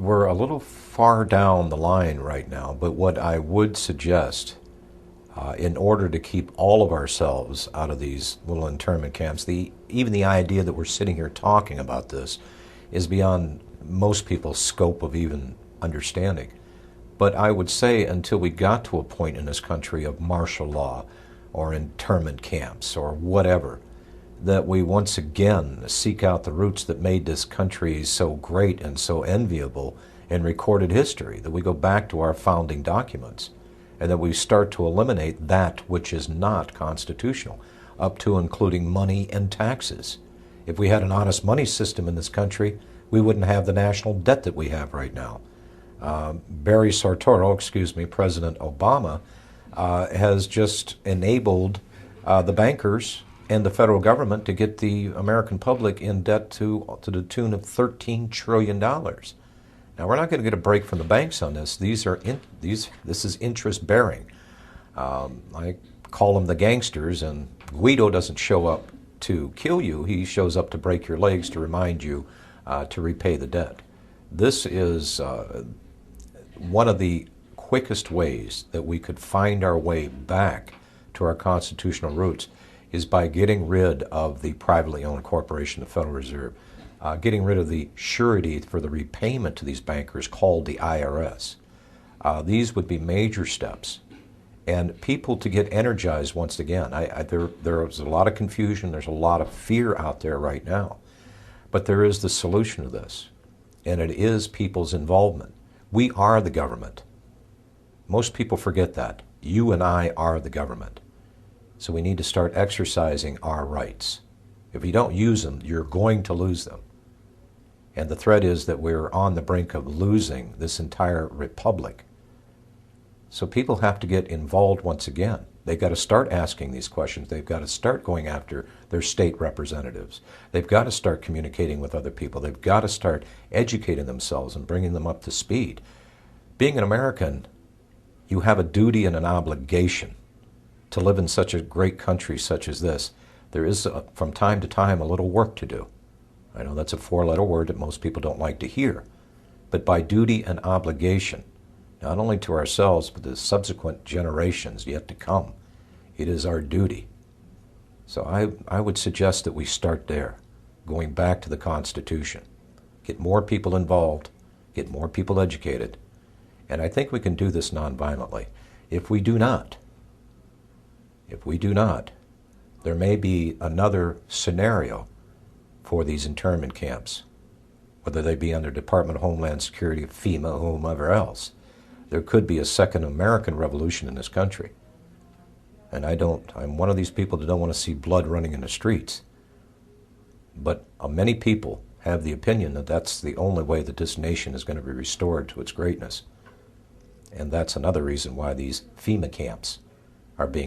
we're a little far down the line right now, but what I would suggest, in order to keep all of ourselves out of these little internment camps, even the idea that we're sitting here talking about this is beyond most people's scope of even understanding. But I would say until we got to a point in this country of martial law or internment camps or whatever, that we once again seek out the roots that made this country so great and so enviable in recorded history, that we go back to our founding documents, and that we start to eliminate that which is not constitutional, up to including money and taxes. If we had an honest money system in this country, we wouldn't have the national debt that we have right now. President Obama, has just enabled the bankers and the federal government to get the American public in debt to the tune of $13 trillion. Now, we're not going to get a break from the banks on this. This is interest bearing. I call them the gangsters, and Guido doesn't show up to kill you. He shows up to break your legs to remind you to repay the debt. This is one of the quickest ways that we could find our way back to our constitutional roots is by getting rid of the privately owned corporation, the Federal Reserve, getting rid of the surety for the repayment to these bankers called the IRS. These would be major steps. And people to get energized once again. There's a lot of confusion, there's a lot of fear out there right now. But there is the solution to this, and it is people's involvement. We are the government. Most people forget that. You and I are the government. So we need to start exercising our rights. If you don't use them, you're going to lose them. And the threat is that we're on the brink of losing this entire republic. So people have to get involved once again. They've got to start asking these questions. They've got to start going after their state representatives. They've got to start communicating with other people. They've got to start educating themselves and bringing them up to speed. Being an American, you have a duty and an obligation to live in such a great country such as this. There is, from time to time, a little work to do. I know that's a four-letter word that most people don't like to hear. But by duty and obligation, not only to ourselves, but the subsequent generations yet to come, it is our duty. So I would suggest that we start there, going back to the Constitution. Get more people involved, get more people educated, and I think we can do this nonviolently. If we do not, there may be another scenario for these internment camps, whether they be under Department of Homeland Security, FEMA, whomever else. There could be a second American revolution in this country. And I'm one of these people that don't want to see blood running in the streets. But many people have the opinion that that's the only way that this nation is going to be restored to its greatness. And that's another reason why these FEMA camps are being